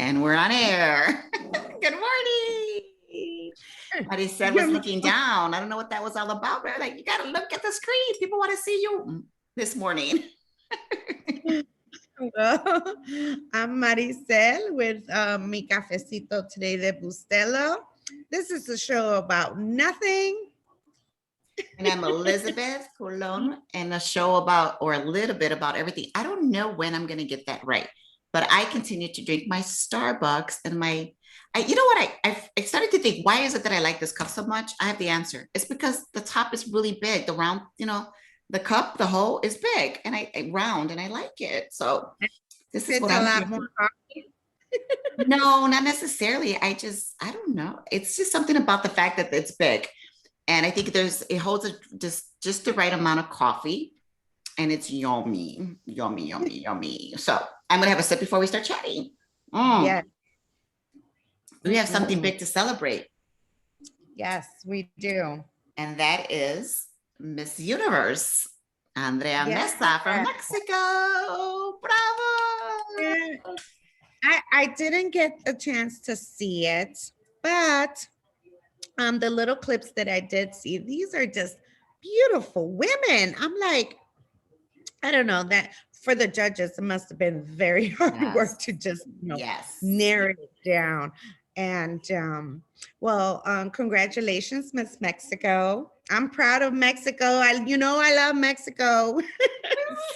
And we're on air. Good morning. Marisel was Good looking down. I don't know what that was all about. But like, you got to look at the screen. People want to see you this morning. Well, I'm Marisel with Mi Cafecito Today de Bustelo. This is a show about nothing. And I'm Elizabeth Colon, and a show about, or a little bit about everything. I don't know when I'm going to get that right, but I continue to drink my Starbucks and you know what? I started to think, why is it that I like this cup so much? I have the answer. It's because the top is really big. The round, the cup, the hole is big and I round and I like it. So this is It's what a I'm lot drinking. more coffee. No, not necessarily. I don't know. It's just something about the fact that it's big. And I think it holds just the right amount of coffee, and it's yummy, yummy, yummy, yummy. So I'm gonna have a sip before we start chatting. Yes. We have something big to celebrate. Yes, we do. And that is Miss Universe, Andrea Yes. Mesa from Mexico. Bravo! Yeah. I didn't get a chance to see it, but the little clips that I did see, these are just beautiful women. I'm like, I don't know, that for the judges, it must have been very hard work to just, Yes. narrow it down. And congratulations, Miss Mexico. I'm proud of Mexico. I love Mexico.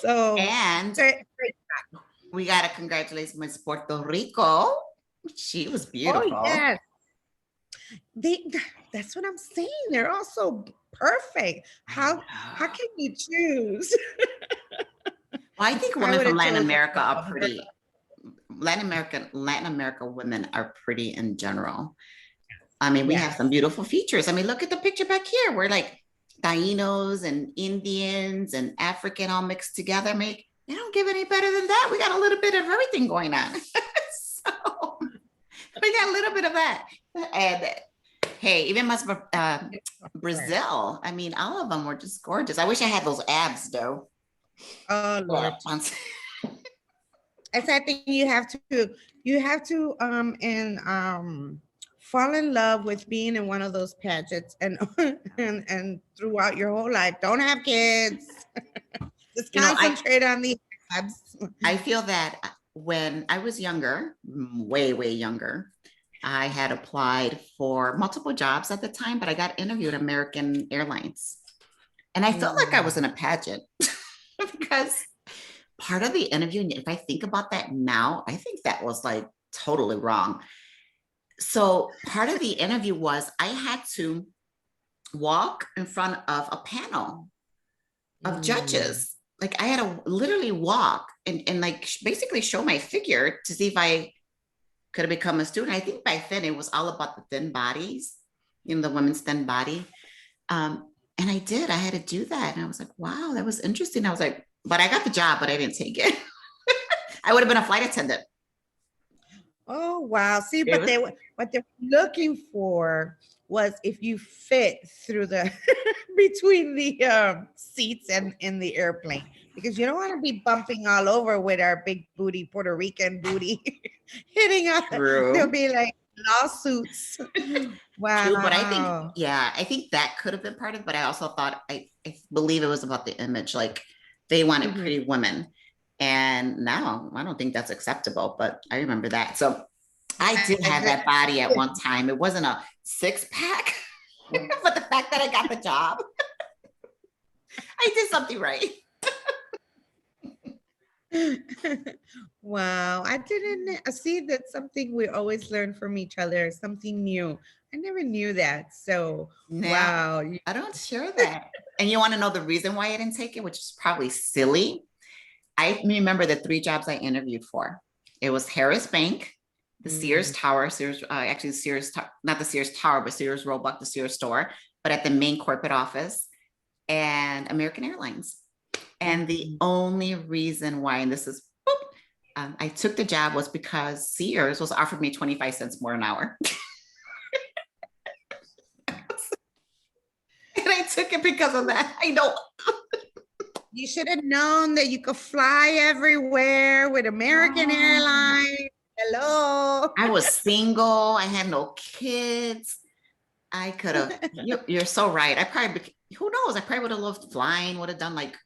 So And we gotta congratulate Miss Puerto Rico. She was beautiful. Oh yes. That's what I'm saying. They're all so perfect. How can you choose? Well, I think women from Latin America are pretty. Latin America women are pretty in general. I mean, we have some beautiful features. I mean, look at the picture back here. We're like Tainos and Indians and African all mixed together. I mean, they don't get any better than that. We got a little bit of everything going on. So we got a little bit of that. And hey, even Brazil. I mean, all of them were just gorgeous. I wish I had those abs though. Oh Lord. I think you have to fall in love with being in one of those pageants and and throughout your whole life. Don't have kids. Just concentrate on the abs. I feel that when I was younger, way, way younger, I had applied for multiple jobs at the time, but I got interviewed at American Airlines. And I felt like I was in a pageant because part of the interview, and if I think about that now, I think that was like totally wrong. So part of the interview was I had to walk in front of a panel of judges. Like I had to literally walk and like basically show my figure to see if I could have become a student. I think back then it was all about the thin bodies, the women's thin body. And I did. I had to do that. And I was like, wow, that was interesting. I was like, but I got the job, but I didn't take it. I would have been a flight attendant. Oh, wow. See, what they were looking for was if you fit through the between the seats and in the airplane, because you don't want to be bumping all over with our big booty Puerto Rican booty hitting up. There'll be like lawsuits. Wow. True, but I think that could have been part of it, but I also thought I believe it was about the image, like they wanted pretty women. And now I don't think that's acceptable, but I remember that. So I did have that body at one time. It wasn't a six-pack, but the fact that I got the job, I did something right. Wow. I didn't see that. Something we always learn from each other, something new. I never knew that. So wow. I don't share that. And you want to know the reason why I didn't take it, which is probably silly. I remember the 3 jobs I interviewed for. It was Harris Bank, the Sears Tower, not the Sears Tower, but Sears Roebuck, the Sears store, but at the main corporate office, and American Airlines. And the only reason why, and this is, I took the job was because Sears was offered me 25 cents more an hour. And I took it because of that. I know. You should have known that you could fly everywhere with American Airlines. Hello. I was single. I had no kids. I could have, you're so right. Who knows? I probably would have loved flying, would have done like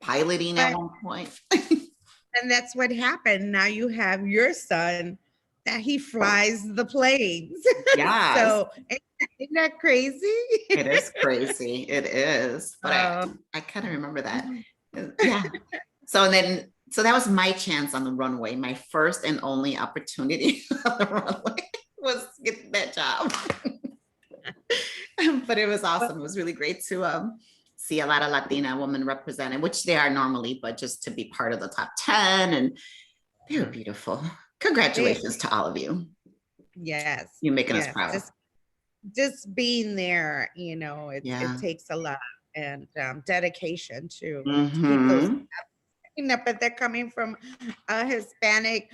piloting at But one point. and that's what happened. Now you have your son that he flies the planes. Yes, So isn't that crazy? it is crazy. It is. But Uh, I kind of remember that. mhm. Yeah. So that was my chance on the runway. My first and only opportunity on the runway was get that job. But it was awesome. It was really great to see a lot of Latina women represented, which they are normally, but just to be part of the top 10, and they were beautiful. They, Congratulations to all of you. yes, You're making us yes. proud. Just being there, it Yeah. takes a lot and dedication to keep those. Mm-hmm. But they're coming from a Hispanic,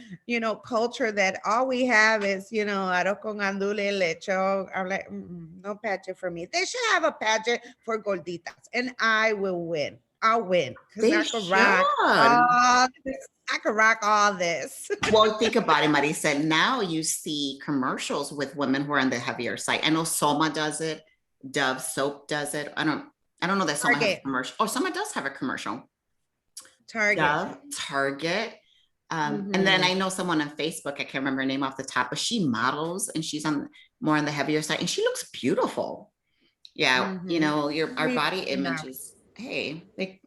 culture that all we have is, arroz con andule, lechon. I'm like, no pageant for me. They should have a pageant for gorditas, and I will win. I'll win because They I could rock should. all this. I could rock all this. Well, think about it, Marisel. Now you see commercials with women who are on the heavier side. I know Soma does it. Dove soap does it. I don't know that Soma has a Target, commercial. Oh, Soma does have a commercial. Target. Dove, Target. And then Mm-hmm. I know someone on Facebook, I can't remember her name off the top, but she models and she's on more on the heavier side and she looks beautiful. Yeah, Mm-hmm. our body image is, hey, like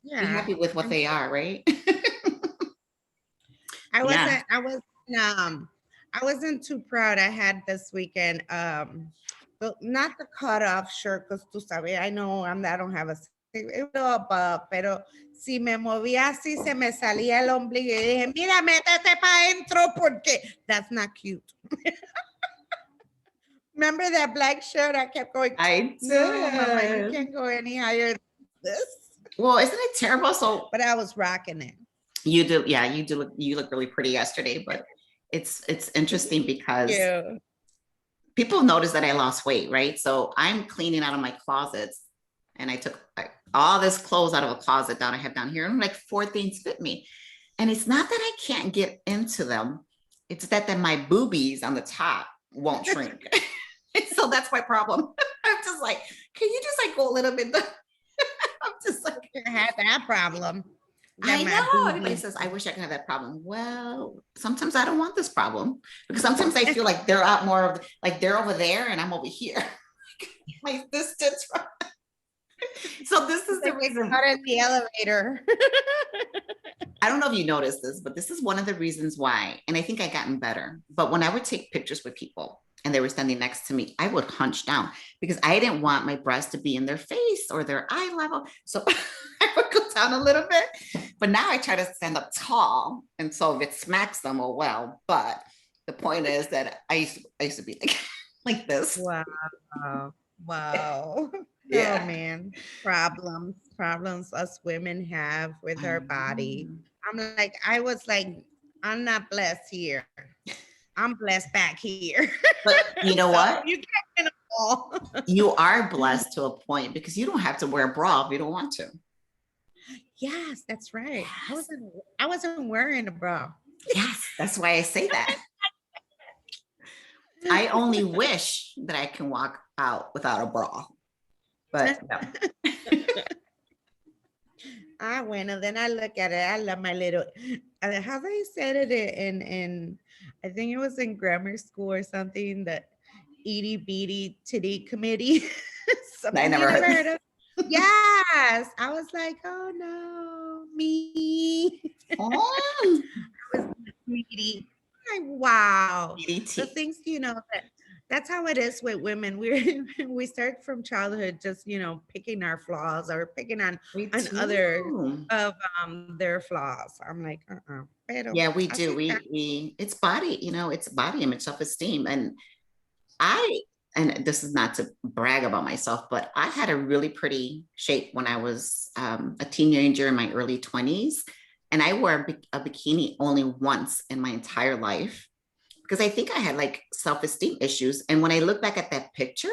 be Yeah. happy with what they are, right? I Yeah. wasn't I was I wasn't too proud. I had this weekend not the cut off shirt because tú sabes, I don't have a above, pero si me movía así se me salía el ombligo y dije, mira, métete para adentro porque that's not cute. Remember that black shirt? I kept going, I no, mama, you did. can't go any higher than this. Well, isn't it terrible? So But I was rocking it. you do, yeah, you look really pretty yesterday, but it's interesting because Yeah. people notice that I lost weight, right? So I'm cleaning out of my closets and I took like, all this clothes out of a closet that I have down here, and like 4 things fit me. And it's not that I can't get into them, it's that my boobies on the top won't shrink. So that's my problem. I'm just like, can you just like go a little bit? I'm just like, I had that problem. That I my know. Everybody boobies. says, I wish I could have that problem. Well, sometimes I don't want this problem because sometimes I feel like they're out more of like they're over there and I'm over here. My distance. So this is the reason. Not in the elevator. I don't know if you noticed this, but this is one of the reasons why. And I think I gotten better. But when I would take pictures with people and they were standing next to me, I would hunch down because I didn't want my breast to be in their face or their eye level. So I would go down a little bit. But now I try to stand up tall. And so if it smacks them, oh well. But the point is that I used to be like this. Wow. Wow. Yeah. Oh man. Problems us women have with our body. I was like, I'm not blessed here. I'm blessed back here. But you know So what? you can't win them all. You are blessed to a point because you don't have to wear a bra if you don't want to. Yes, that's right. Yes. I wasn't wearing a bra. Yes, that's why I say that. I only wish that I can walk out without a bra. But no. Bueno, then I look at it. I love my little, how they said it in, I think it was in grammar school or something, the itty bitty titty committee. Something I you never never heard. heard of. Yes. I was like, oh no, me. Oh, I was greedy. Like, wow. The DDT. things, that's how it is with women. We start from childhood just, picking our flaws or picking on We other do. of their flaws. I'm like, pero Yeah, we do. así está. It's body, it's body image, self-esteem. And this is not to brag about myself, but I had a really pretty shape when I was a teenager in my early 20s. And I wore a bikini only once in my entire life because I think I had like self-esteem issues. And when I look back at that picture,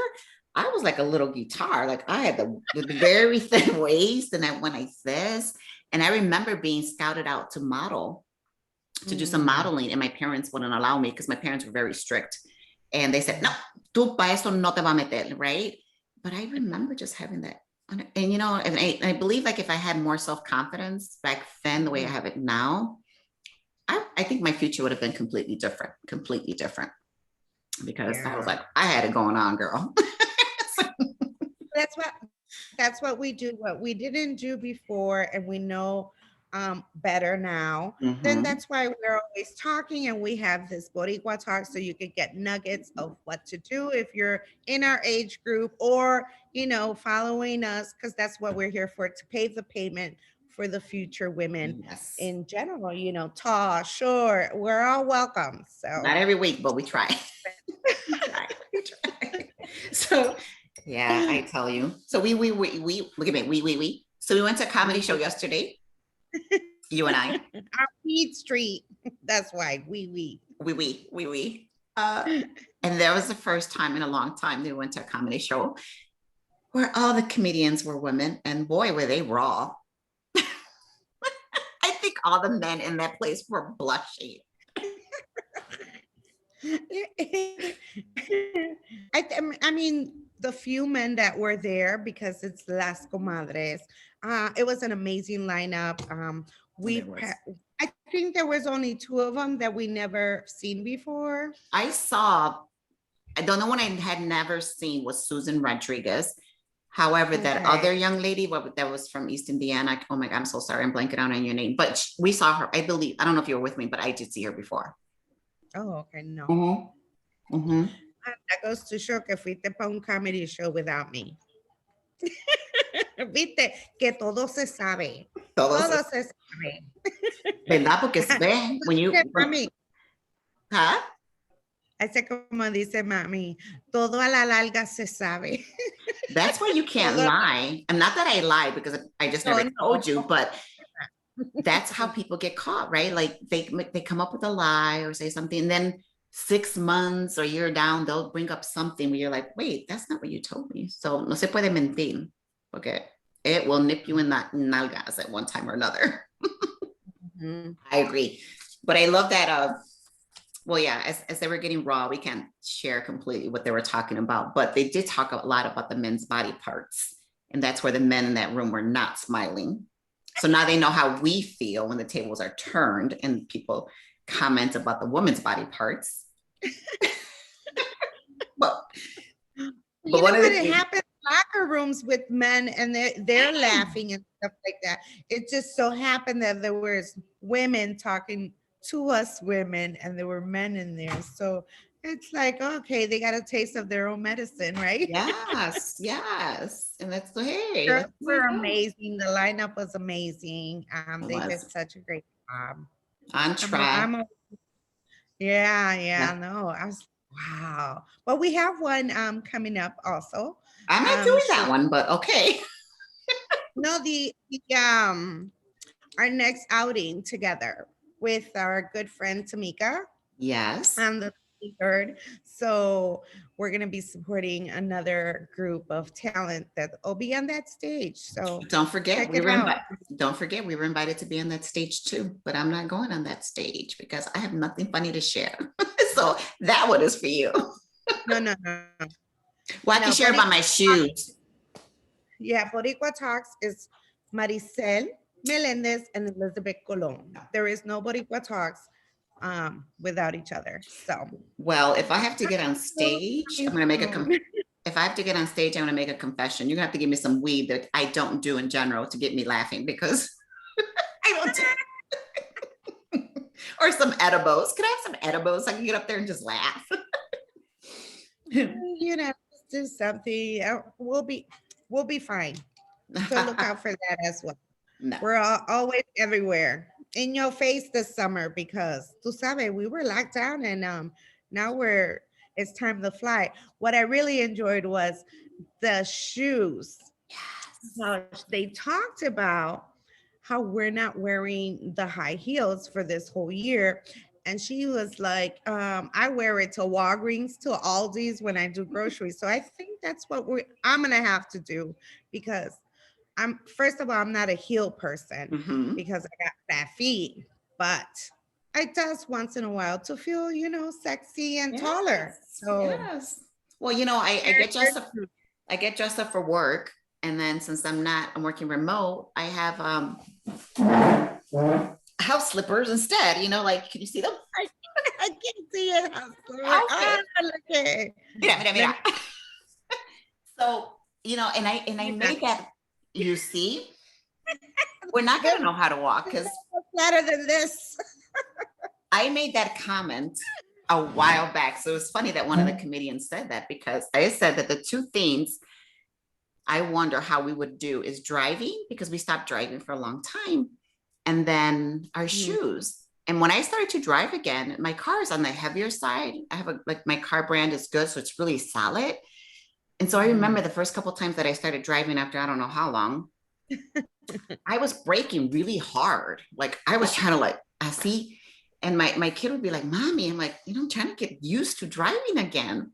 I was like a little guitar. Like I had the very thin waist and I went like this. And I remember being scouted out to model to do some modeling, and my parents wouldn't allow me because my parents were very strict. And they said, no, tú pa eso no te va a meter, right? But I remember just having that. And, you know, and I believe like if I had more self-confidence back then, the way I have it now, I think my future would have been completely different, because I was like, I had it going on, girl. That's what we do, what we didn't do before, and we know better now. Then that's why we're always talking, and we have this Boricua talk, so you could get nuggets of what to do if you're in our age group, or, you know, following us, because that's what we're here for, to pave the pavement for the future women in general. You know, tall, short, we're all welcome. So not every week, but we try. We try. So yeah, I tell you. So we look at me. We. So we went to a comedy show yesterday. You and I. Our Weed Street. That's why we. And that was the first time in a long time they went to a comedy show where all the comedians were women, and boy, were they raw. I think all the men in that place were blushing. I mean, the few men that were there, because it's Las Comadres, it was an amazing lineup. I think there was only 2 of them that we never seen before. I don't know, one I had never seen was Susan Rodriguez. However, that other young lady that was from East Indiana, oh my God, I'm so sorry, I'm blanking out on your name, but we saw her, I believe, I don't know if you were with me, but I did see her before. Oh, okay, no. That goes to show que fuiste para un comedy show without me. Viste que todo se sabe. Todo se sabe. ¿Verdad? Porque se ve when you... Huh? Ese como dice mami, todo a la larga se sabe. That's why you can't lie. And not that I lie, because I just never told you, but that's how people get caught, right? Like they come up with a lie or say something, and then 6 months or a year down, they'll bring up something where you're like, wait, that's not what you told me. So no se puede mentir, okay? It will nip you in that nalgas at one time or another. I agree. But I love that. Well, yeah, as they were getting raw, we can't share completely what they were talking about, but they did talk a lot about the men's body parts. And that's where the men in that room were not smiling. So now they know how we feel when the tables are turned and people comment about the women's body parts. but one of the things, it happens in locker rooms with men, and they're laughing and stuff like that. It just so happened that there was women talking to us women, and there were men in there. So it's like, okay, they got a taste of their own medicine, right? Yes. And that's the hey. Girls were amazing. The lineup was amazing. They did such a great job. On track. No, I was wow. But we have one coming up also. I'm not doing that one, but okay. No, the our next outing together with our good friend Tamika. Yes. On the 3rd. So we're going to be supporting another group of talent that will be on that stage. So don't forget, we were invited to be on that stage too, but I'm not going on that stage because I have nothing funny to share. So that one is for you. No. Well, I can share about my shoes. Yeah, Boricua Talks is Marisel, Melendez, and Elizabeth Colon. There is no Boricua Talks without each other. So, well, if I have to get on stage, I'm going to make if I have to get on stage, I'm going to make a confession. You're going to have to give me some weed that I don't do in general to get me laughing, because I don't do or some edibles. Can I have some edibles so I can get up there and just laugh? You know, do something. We'll be fine. So look out for that as well. No. We're always everywhere. In your face this summer, because tú sabes, we were locked down, and now it's time to fly. What I really enjoyed was the shoes. Yes. They talked about how we're not wearing the high heels for this whole year. And she was like, I wear it to Walgreens, to Aldi's when I do groceries. So I think that's what I'm going to have to do, because first of all, I'm not a heel person because I got fat feet, but I does once in a while to feel, sexy and taller. Yes, So yes. Well, you know, I very, get very dressed up. cute. I get dressed up for work, and then since I'm working remote, I have house slippers instead. You know, like can you see them? I, I can't see it. Ah, Outfit. look at it. Mira, mira, Let mira. me So, you know, and I see that. made that, you see, we're not gonna This know how to walk is because better than this. I made that comment a while back. So it was funny that one of the comedians said that because I said that the two things I wonder how we would do is driving because we stopped driving for a long time, and then our Mhm. shoes. And when I started to drive again, my car is on the heavier side. I have like my car brand is good, so it's really solid. And so I remember the first couple of times that I started driving after I don't know how long, I was braking really hard. Like I was trying to like, I see. And my kid would be like, Mommy, I'm like, I'm trying to get used to driving again.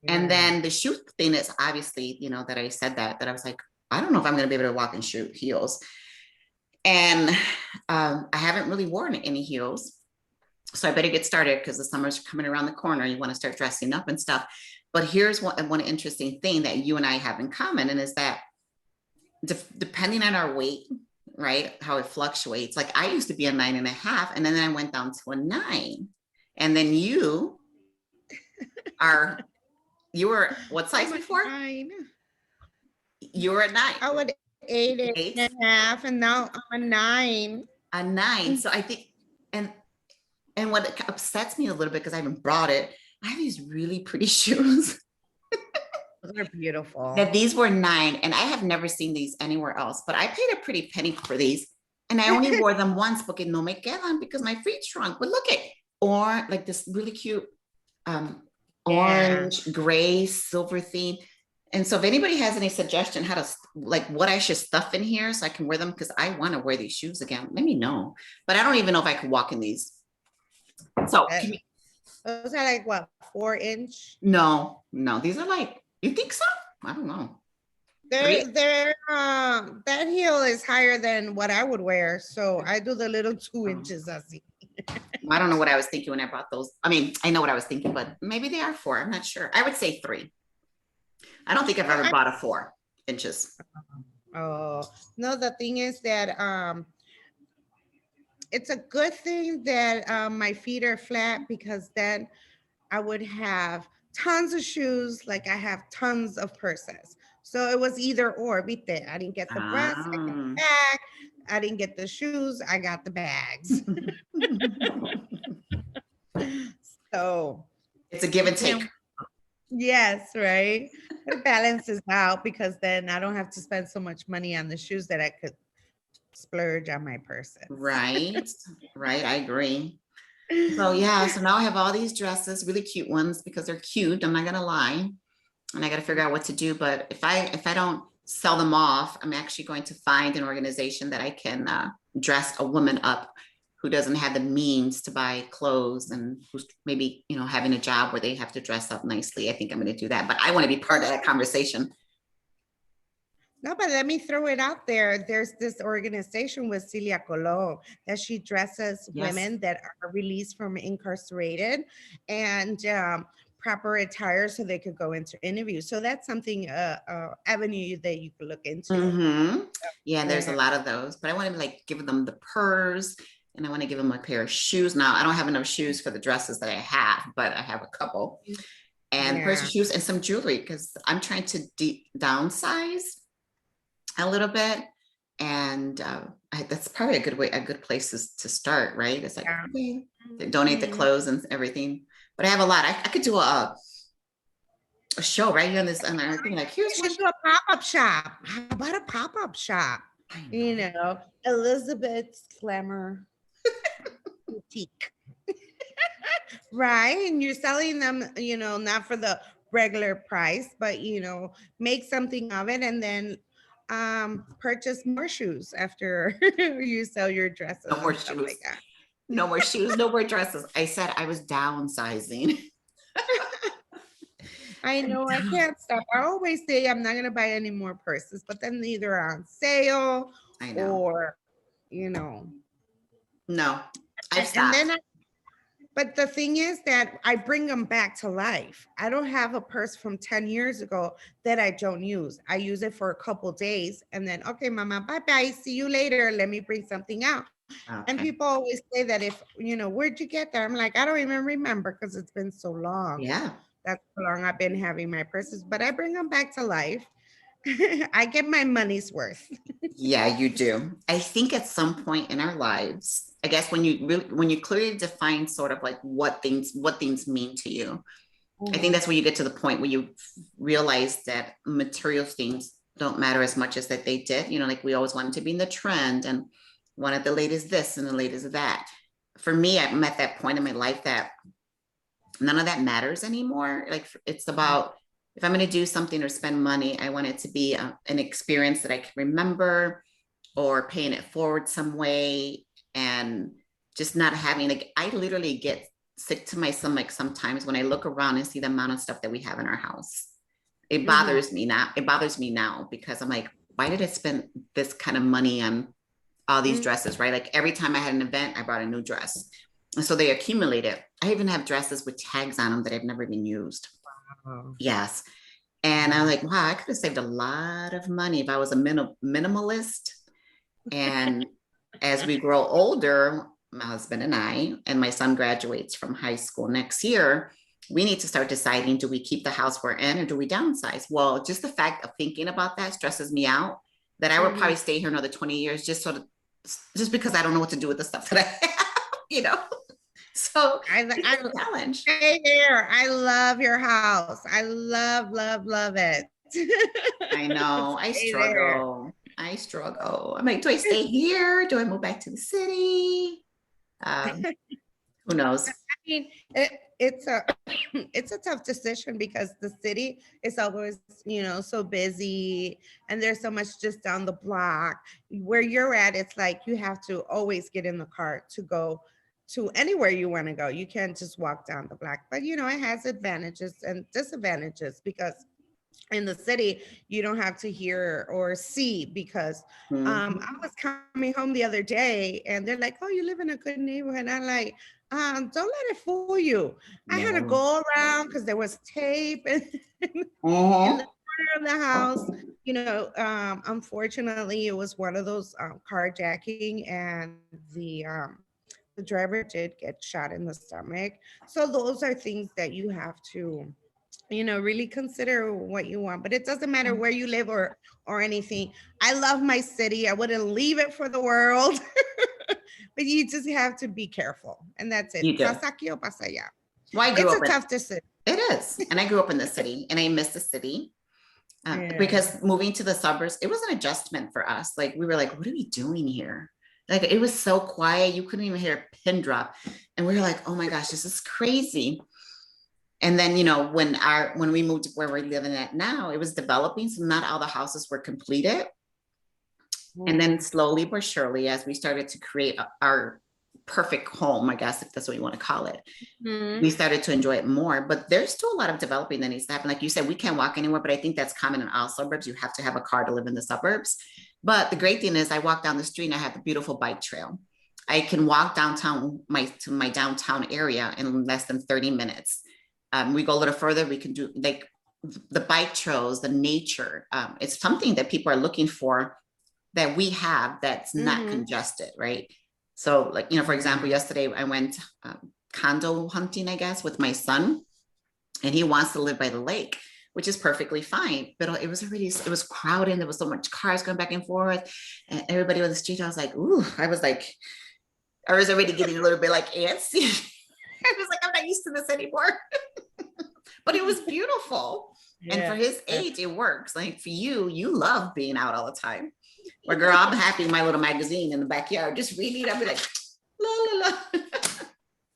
And Yeah. then the shoe thing is obviously, that I said that I was like, I don't know if I'm going to be able to walk in shoe heels. And I haven't really worn any heels. So I better get started because the summer's coming around the corner. You want to start dressing up and stuff. But here's one interesting thing that you and I have in common, and is that depending on our weight, right, how it fluctuates. Like I used to be a 9.5, and then I went down to a 9. And then are you were what size I'm a before? 9. You were a 9. I would 8, eight Eight, and a half, and now I'm a 9. a 9. So I think, and what upsets me a little bit because I haven't brought it, I have these really pretty shoes They're beautiful. that these were 9, and I have never seen these anywhere else, but I paid a pretty penny for these, and I only wore them once porque no me quedan because my feet shrunk. But look at, or like this really cute um Yeah. orange, gray, silver theme. And so if anybody has any suggestion how to like what I should stuff in here so I can wear them, because I want to wear these shoes again, let me know. But I don't even know if I could walk in these. So That, those are like what, 4 inch? no, these are like, you think so? I don't know. They're 3. that heel is higher than what I would wear. So I do the little 2 Oh, inches I see. I don't know what I was thinking when I bought those. I mean, I know what I was thinking, but maybe they are 4. I'm not sure. I would say 3. I don't think I've ever I, bought a 4 inches. oh no, the thing is that it's a good thing that my feet are flat, because then I would have tons of shoes, like I have tons of purses. So it was either or, viste. I didn't get the breast, I got the Ah. bag. I didn't get the shoes, I got the bags. So It's a give and yeah, take. yes, right. It balances out because then I don't have to spend so much money on the shoes that I could splurge on my purses. Right, right. I agree. So yeah, so now I have all these dresses, really cute ones because they're cute. I'm not gonna lie, and I got to figure out what to do. But if I don't sell them off, I'm actually going to find an organization that I can dress a woman up who doesn't have the means to buy clothes and who's maybe having a job where they have to dress up nicely. I think I'm going to do that, but I want to be part of that conversation. No, but let me throw it out there. There's this organization with Celia Colon that she dresses Yes. women that are released from incarcerated, and proper attire so they could go into interviews. So that's something, avenue that you could look into. Mm-hmm. Yeah, there's a Yeah. lot of those, but I want to like give them the purse, and I want to give them a pair of shoes. Now, I don't have enough shoes for the dresses that I have, but I have a couple, and pairs of Yeah. shoes and some jewelry because I'm trying to downsize a little bit. And that's probably a good place to start, right? It's like, Yeah. okay, they donate the Mhm. clothes and everything. But I have a lot. I could do a show right here on this, and I'm thinking like, here's You one. should do a pop-up shop. How about a pop-up shop? I You know. know, Elizabeth's Glamour Boutique. Right. And you're selling them, not for the regular price, but make something of it, and then purchase more shoes after you sell your dresses No more and stuff shoes. like that. No more shoes. No more dresses. I said I was downsizing. I know I can't stop. I always say I'm not gonna buy any more purses, but then either on sale I know. or you know, No, I've and then stopped. But the thing is that I bring them back to life. I don't have a purse from 10 years ago that I don't use. I use it for a couple days and then, okay, mama, bye bye. See you later. Let me bring something out. And Okay. people always say that if, where'd you get that? I'm like, I don't even remember because it's been so long. Yeah. That's how long I've been having my purses, but I bring them back to life. I get my money's worth. Yeah, you do. I think at some point in our lives, I guess when you clearly define sort of like what things mean to you, I think Mhm. that's when you get to the point where you realize that material things don't matter as much as that they did. Like we always wanted to be in the trend and wanted the latest this and the latest that. For me, I'm at that point in my life that none of that matters anymore. Like it's about if I'm going to do something or spend money, I want it to be an experience that I can remember or paying it forward some way and just not having like I literally get sick to my stomach sometimes when I look around and see the amount of stuff that we have in our house. It Mhm. bothers me now. It bothers me now because I'm like, why did I spend this kind of money on all these Mhm. dresses, right? Like every time I had an event, I bought a new dress. And so they accumulated. I even have dresses with tags on them that I've never even used. Oh. Yes. And I'm like, wow, I could have saved a lot of money if I was a minimalist. And as we grow older, my husband and my son graduates from high school next year, we need to start deciding, do we keep the house we're in or do we downsize? Well, just the fact of thinking about that stresses me out that I would Mhm. probably stay here another 20 years just because I don't know what to do with the stuff that I have, you know? So it's I a challenge. stay here. I love your house. I love, love, love it. I know. I Stay there. struggle. I struggle. I'm like, do I stay here? Do I move back to the city? Um, who knows? Mean, it's a it's a tough decision because the city is always, so busy and there's so much just down the block. Where you're at, it's like you have to always get in the car to go to anywhere you want to go. You can't just walk down the block. But it has advantages and disadvantages because in the city you don't have to hear or see because I Mhm. was coming home the other day and they're like, oh, you live in a good neighborhood. I'm like, don't let it fool you. I had to No. go around because there was tape in the Mhm. corner of the house. Unfortunately it was one of those carjacking and the driver did get shot in the stomach. So those are things that you have to really consider what you want. But it doesn't matter where you live or anything. I love my city. I wouldn't leave it for the world. But you just have to be careful, and that's it. You do. Pasa aquí o pasa allá. Well, I grew It's a up in tough decision. it is, and I grew up in the city, and I miss the city Yeah. because moving to the suburbs, it was an adjustment for us. Like we were like, what are we doing here? Like it was so quiet, you couldn't even hear a pin drop, and we were like, oh my gosh, this is crazy. And then when we moved to where we're living at now, it was developing, so not all the houses were completed. And then Mm. slowly but surely, as we started to create our perfect home, I guess if that's what you want to call it, we Mhm. started to enjoy it more. But there's still a lot of developing that needs to happen. Like you said, we can't walk anywhere, but I think that's common in all suburbs. You have to have a car to live in the suburbs. But the great thing is I walk down the street and I have a beautiful bike trail. I can walk downtown to my downtown area in less than 30 minutes. We go a little further, we can do like the bike trails, the nature. It's something that people are looking for that we have that's not Mhm. congested, right? So, like, for example, Yeah. yesterday I went condo hunting, I guess, with my son, and he wants to live by the lake, which is perfectly fine. But it was crowded. There was so much cars going back and forth, and everybody on the street. I was already getting a little bit like antsy. I was like, I'm not used to this anymore. But it was beautiful. And for Yeah. his age, it works. Like for you love being out all the time. Well, girl, I'm happy in my little magazine in the backyard, just reading. I'll be like, la la la.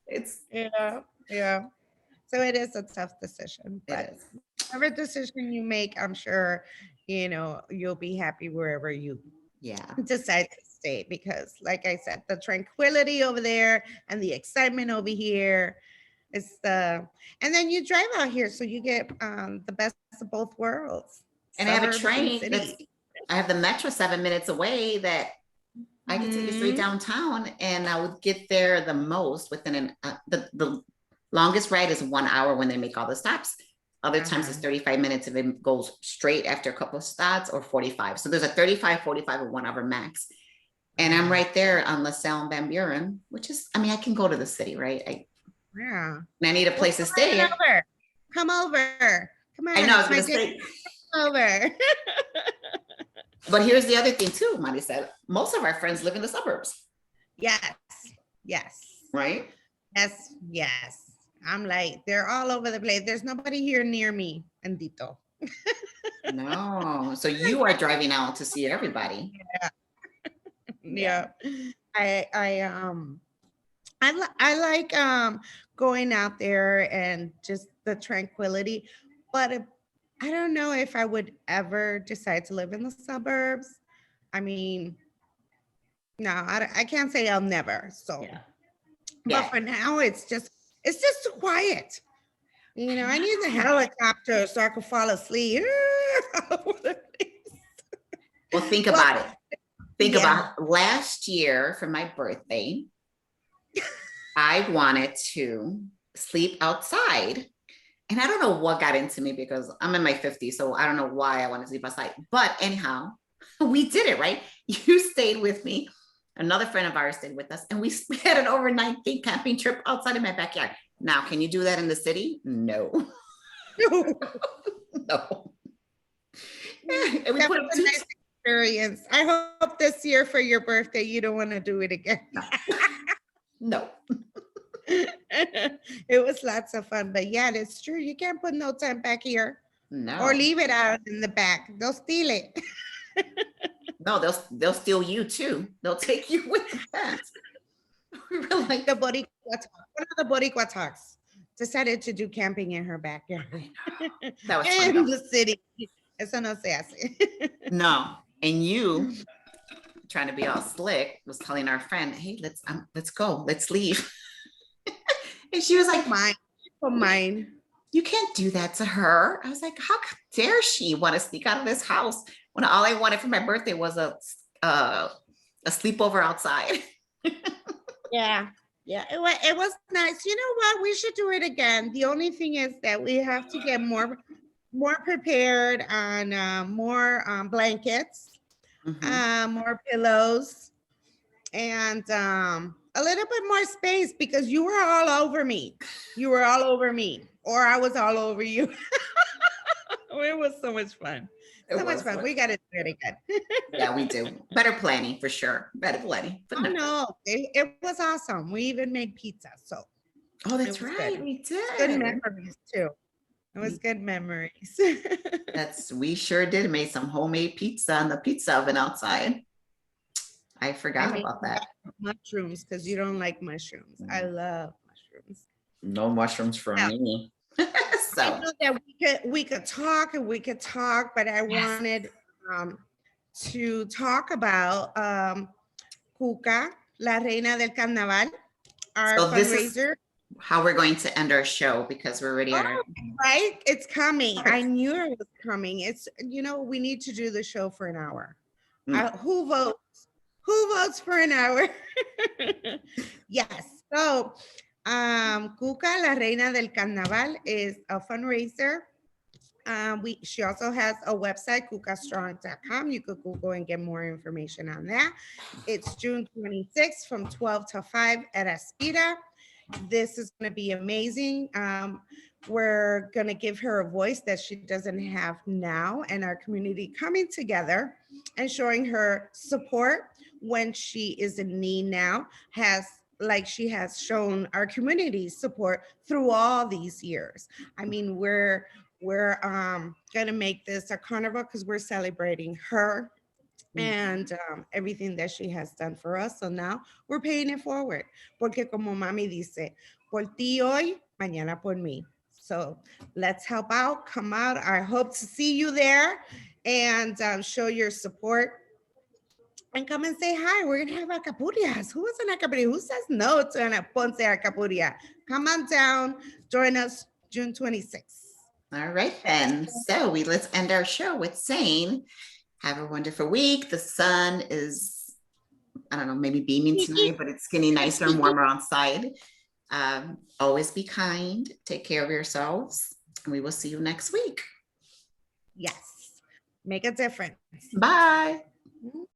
It's Yeah. Yeah. So it is a tough decision, it but is. whatever decision you make, I'm sure, you'll be happy wherever you Yeah. decide to stay because, like I said, the tranquility over there and the excitement over here is and then you drive out here, so you get the best of both worlds, And I have a suburbs and train city. I have the metro 7 minutes away that I could take you straight downtown, and I would get there the most within the longest ride is 1 hour when they make all the stops. Other times it's 35 minutes if it goes straight after a couple of stops, or 45. So there's a 35, 45, or 1 hour max. And I'm right there on LaSalle and Van Buren, which is, I mean, I can go to the city, right? Yeah. And I need a place to stay. Come over. Come on. I know, I was going to say. Come over. But here's the other thing too, Marisel. Most of our friends live in the suburbs. Yes. Right? Yes. I'm like, they're all over the place. There's nobody here near me, Andito. No. So you are driving out to see everybody. Yeah. I like going out there and just the tranquility, but I don't know if I would ever decide to live in the suburbs. I mean, no, I can't say I'll never. So, but for now, it's just too quiet. You know, I need the helicopter so I can fall asleep. Well, think about it. Think about last year for my birthday, I wanted to sleep outside. And I don't know what got into me because I'm in my 50s. So I don't know why I wanted to sleep outside. But anyhow, we did it, right? You stayed with me. Another friend of ours stayed with us. And we had an overnight camping trip outside of my backyard. Now, can you do that in the city? No. No. And we that put was a nice experience. I hope this year for your birthday, you don't want to do it again. No. It was lots of fun, but yeah, it's true. You can't put no tent back here. No. Or leave it out in the back. They'll steal it. No, they'll steal you too. They'll take you with the fence. We were like the Boricua Talks. One of the Boricua Talks decided to do camping in her backyard. That was in fun, the city. Eso no se hace. No, and you trying to be all slick was telling our friend, "Hey, let's go, let's leave." And she was like, mine. You can't do that to her. I was like, how dare she want to sneak out of this house when all I wanted for my birthday was a sleepover outside. Yeah, it was nice. You know what? We should do it again. The only thing is that we have to get more prepared on more blankets, more pillows, and a little bit more space because you were all over me. Or I was all over you. It was so much fun. We got to do it again. Yeah, we do. Better planning for sure. Better planning. But no, it was awesome. We even made pizza. So. Oh, that's right. Good. We did. Good memories too. It was good memories. We sure did make some homemade pizza in the pizza oven outside. I forgot about that. Mushrooms, because you don't like mushrooms. I love mushrooms. No mushrooms for me. So I know that we could talk, but I wanted to talk about Cuca, la reina del carnaval, our fundraiser. How we're going to end our show because we're already at our right. It's coming. I knew it was coming. It's we need to do the show for an hour. Who votes for an hour? Yes. So Cuca, la reina del carnaval, is a fundraiser. She also has a website, cucastrong.com. You could Google and get more information on that. It's June 26th from 12 to 5 at Aspira. This is going to be amazing. We're going to give her a voice that she doesn't have now, and our community coming together and showing her support when she is in need now, she has shown our community support through all these years. I mean, we're going to make this a carnival because we're celebrating her and everything that she has done for us. So now we're paying it forward. Porque como mami dice, por ti hoy, mañana por mí. So let's help out, come out. I hope to see you there and show your support. And come and say hi. We're going to have alcapurrias. Who is an alcapurria? Who says no to an Ponce alcapurria? Come on down. Join us June 26th. All right, then. So let's end our show with saying, have a wonderful week. The sun is I don't know, maybe beaming tonight, but it's getting nicer and warmer outside. Always be kind, take care of yourselves, and we will see you next week. Yes. Make a difference. Bye.